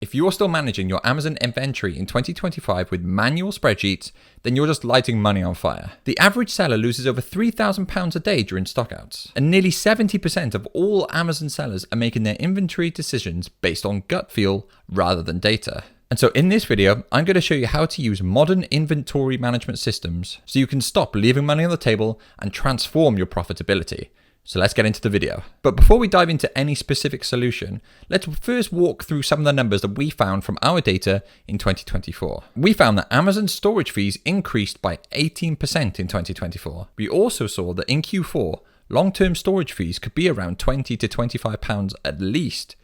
If you're still managing your Amazon inventory in 2025 with manual spreadsheets, then you're just lighting money on fire. The average seller loses over £3,000 a day during stockouts, and nearly 70% of all Amazon sellers are making their inventory decisions based on gut feel rather than data. And so in this video, I'm going to show you how to use modern inventory management systems so you can stop leaving money on the table and transform your profitability. So let's get into the video. But before we dive into any specific solution, let's first walk through some of the numbers that we found from our data in 2024. We found that Amazon storage fees increased by 18% in 2024. We also saw that in Q4, long-term storage fees could be around £20 to £25 at least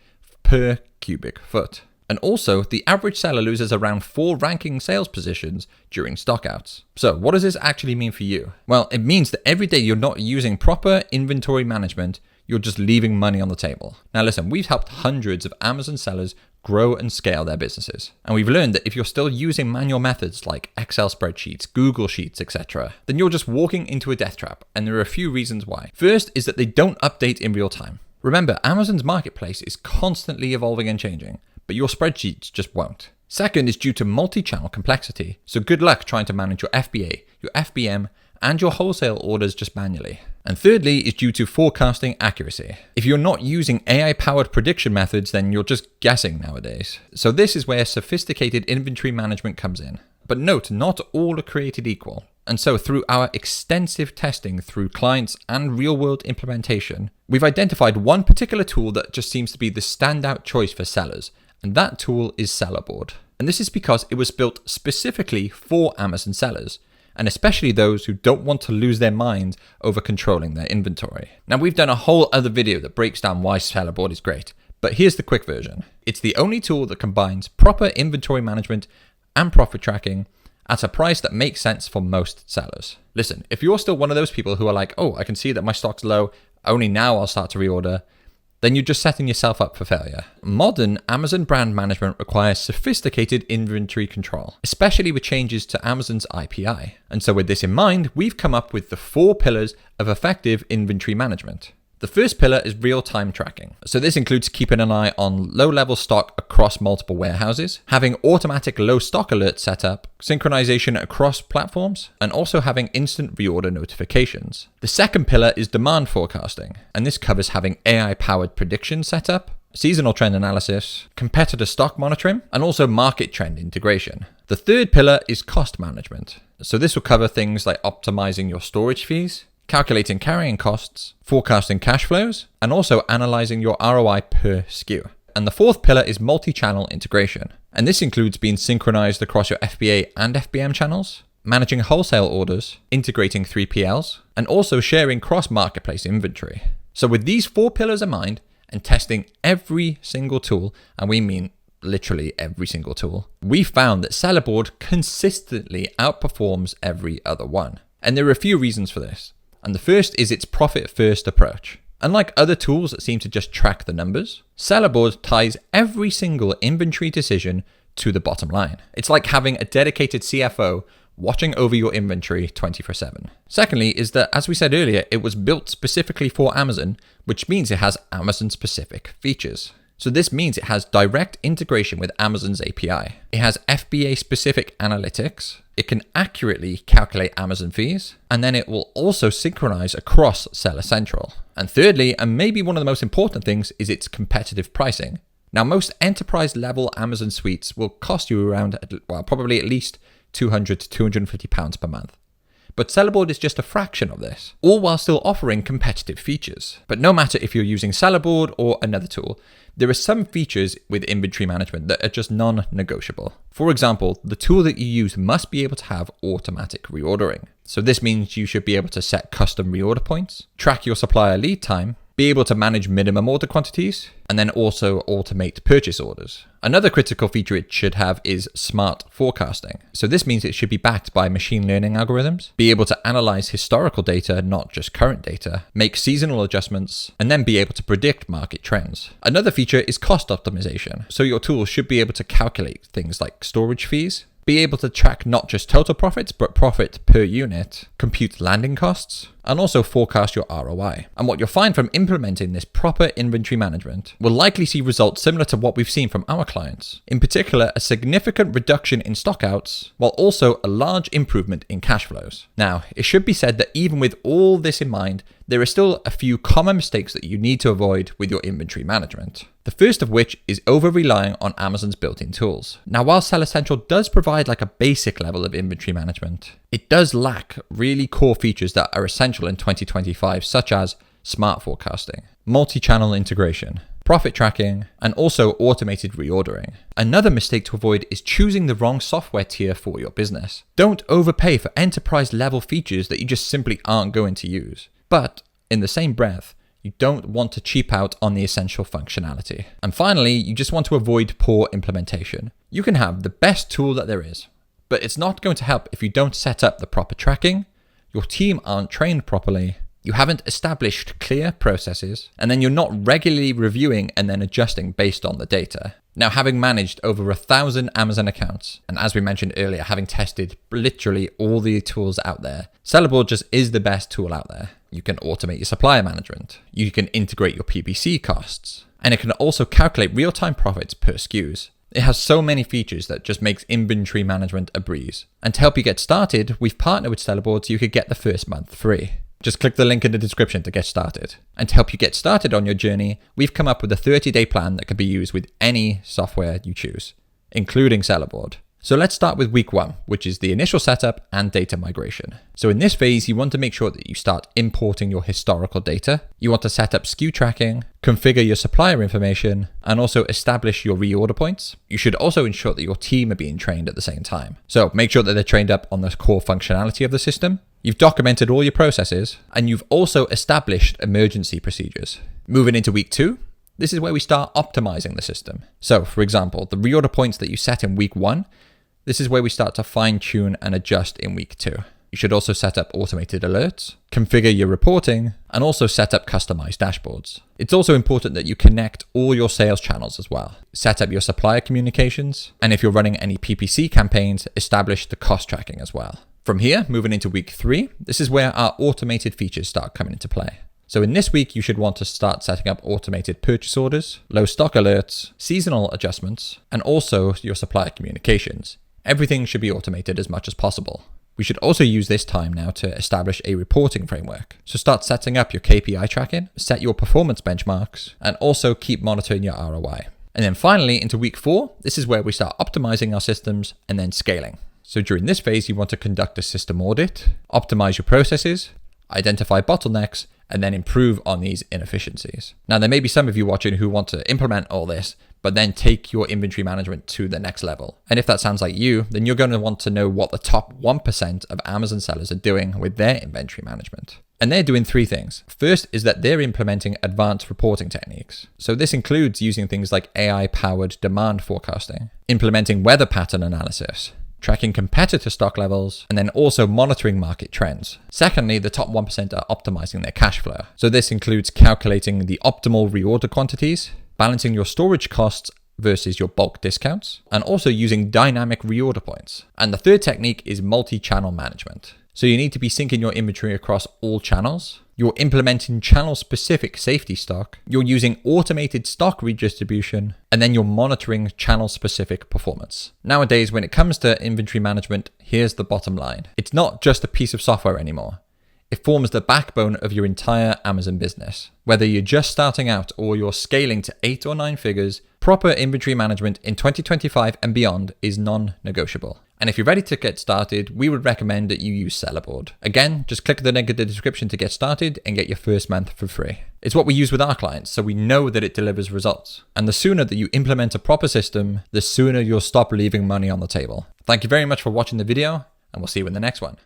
per cubic foot. And also, the average seller loses around 4 ranking sales positions during stockouts. So what does this actually mean for you? Well, it means that every day you're not using proper inventory management, you're just leaving money on the table. Now listen, we've helped hundreds of Amazon sellers grow and scale their businesses. And we've learned that if you're still using manual methods like Excel spreadsheets, Google Sheets, etc., then you're just walking into a death trap. And there are a few reasons why. First is that they don't update in real time. Remember, Amazon's marketplace is constantly evolving and changing, but your spreadsheets just won't. Second is due to multi-channel complexity, so good luck trying to manage your FBA, your FBM, and your wholesale orders just manually. And thirdly is due to forecasting accuracy. If you're not using AI-powered prediction methods, then you're just guessing nowadays. So this is where sophisticated inventory management comes in. But note, not all are created equal. And so through our extensive testing through clients and real-world implementation, we've identified one particular tool that just seems to be the standout choice for sellers. And that tool is Sellerboard. And this is because it was built specifically for Amazon sellers, and especially those who don't want to lose their minds over controlling their inventory. Now, we've done a whole other video that breaks down why Sellerboard is great, but here's the quick version. It's the only tool that combines proper inventory management and profit tracking at a price that makes sense for most sellers. Listen, if you're still one of those people who are like, oh, I can see that my stock's low, only now I'll start to reorder, then you're just setting yourself up for failure. Modern Amazon brand management requires sophisticated inventory control, especially with changes to Amazon's IPI. And so with this in mind, we've come up with the 4 pillars of effective inventory management. The first pillar is real-time tracking. So this includes keeping an eye on low-level stock across multiple warehouses, having automatic low stock alerts set up, synchronization across platforms, and also having instant reorder notifications. The second pillar is demand forecasting, and this covers having AI-powered predictions set up, seasonal trend analysis, competitor stock monitoring, and also market trend integration. The third pillar is cost management. So this will cover things like optimizing your storage fees, calculating carrying costs, forecasting cash flows, and also analyzing your ROI per SKU. And the fourth pillar is multi-channel integration. And this includes being synchronized across your FBA and FBM channels, managing wholesale orders, integrating 3PLs, and also sharing cross-marketplace inventory. So with these 4 pillars in mind, and testing every single tool, and we mean literally every single tool, we found that Sellerboard consistently outperforms every other one. And there are a few reasons for this. And the first is its profit-first approach. Unlike other tools that seem to just track the numbers, Sellerboard ties every single inventory decision to the bottom line. It's like having a dedicated CFO watching over your inventory 24/7. Secondly is that, as we said earlier, it was built specifically for Amazon, which means it has Amazon-specific features. So this means it has direct integration with Amazon's API. It has FBA-specific analytics. It can accurately calculate Amazon fees, and then it will also synchronize across Seller Central. And thirdly, and maybe one of the most important things, is its competitive pricing. Now, most enterprise-level Amazon suites will cost you around, well, probably at least £200 to £250 per month. But Sellerboard is just a fraction of this, all while still offering competitive features. But no matter if you're using Sellerboard or another tool, there are some features with inventory management that are just non-negotiable. For example, the tool that you use must be able to have automatic reordering. So this means you should be able to set custom reorder points, track your supplier lead time, be able to manage minimum order quantities, and then also automate purchase orders. Another critical feature it should have is smart forecasting. So this means it should be backed by machine learning algorithms, be able to analyze historical data, not just current data, make seasonal adjustments, and then be able to predict market trends. Another feature is cost optimization. So your tool should be able to calculate things like storage fees, be able to track not just total profits, but profit per unit, compute landing costs, and also forecast your ROI. And what you'll find from implementing this proper inventory management will likely see results similar to what we've seen from our clients. In particular, a significant reduction in stockouts, while also a large improvement in cash flows. Now, it should be said that even with all this in mind, there are still a few common mistakes that you need to avoid with your inventory management. The first of which is over-relying on Amazon's built-in tools. Now, while Seller Central does provide like a basic level of inventory management, it does lack really core features that are essential in 2025, such as smart forecasting, multi-channel integration, profit tracking, and also automated reordering. Another mistake to avoid is choosing the wrong software tier for your business. Don't overpay for enterprise level features that you just simply aren't going to use. But in the same breath, you don't want to cheap out on the essential functionality. And finally, you just want to avoid poor implementation. You can have the best tool that there is, but it's not going to help if you don't set up the proper tracking, your team aren't trained properly, you haven't established clear processes, and then you're not regularly reviewing and then adjusting based on the data. Now, having managed over 1,000 Amazon accounts, and as we mentioned earlier, having tested literally all the tools out there, Sellerboard just is the best tool out there. You can automate your supplier management, you can integrate your PPC costs, and it can also calculate real-time profits per SKUs. It has so many features that just makes inventory management a breeze. And to help you get started, we've partnered with Sellerboard so you could get the first month free. Just click the link in the description to get started. And to help you get started on your journey, we've come up with a 30-day plan that can be used with any software you choose, including Sellerboard. So let's start with week 1, which is the initial setup and data migration. So in this phase, you want to make sure that you start importing your historical data. You want to set up SKU tracking, configure your supplier information, and also establish your reorder points. You should also ensure that your team are being trained at the same time. So make sure that they're trained up on the core functionality of the system. You've documented all your processes, and you've also established emergency procedures. Moving into week 2, this is where we start optimizing the system. So for example, the reorder points that you set in week 1, this is where we start to fine tune and adjust in week 2. You should also set up automated alerts, configure your reporting, and also set up customized dashboards. It's also important that you connect all your sales channels as well. Set up your supplier communications, and if you're running any PPC campaigns, establish the cost tracking as well. From here, moving into week 3, this is where our automated features start coming into play. So in this week, you should want to start setting up automated purchase orders, low stock alerts, seasonal adjustments, and also your supplier communications. Everything should be automated as much as possible. We should also use this time now to establish a reporting framework. So start setting up your KPI tracking, set your performance benchmarks, and also keep monitoring your ROI. And then finally, into week 4, this is where we start optimizing our systems and then scaling. So during this phase, you want to conduct a system audit, optimize your processes, identify bottlenecks, and then improve on these inefficiencies. Now, there may be some of you watching who want to implement all this, but then take your inventory management to the next level. And if that sounds like you, then you're going to want to know what the top 1% of Amazon sellers are doing with their inventory management. And they're doing 3 things. First is that they're implementing advanced reporting techniques. So this includes using things like AI-powered demand forecasting, implementing weather pattern analysis, tracking competitor stock levels, and then also monitoring market trends. Secondly, the top 1% are optimizing their cash flow. So this includes calculating the optimal reorder quantities, balancing your storage costs versus your bulk discounts, and also using dynamic reorder points. And the third technique is multi-channel management. So you need to be syncing your inventory across all channels. You're implementing channel-specific safety stock. You're using automated stock redistribution, and then you're monitoring channel-specific performance. Nowadays, when it comes to inventory management, here's the bottom line. It's not just a piece of software anymore. It forms the backbone of your entire Amazon business. Whether you're just starting out or you're scaling to 8 or 9 figures, proper inventory management in 2025 and beyond is non-negotiable. And if you're ready to get started, we would recommend that you use Sellerboard. Again, just click the link in the description to get started and get your first month for free. It's what we use with our clients, so we know that it delivers results. And the sooner that you implement a proper system, the sooner you'll stop leaving money on the table. Thank you very much for watching the video, and we'll see you in the next one.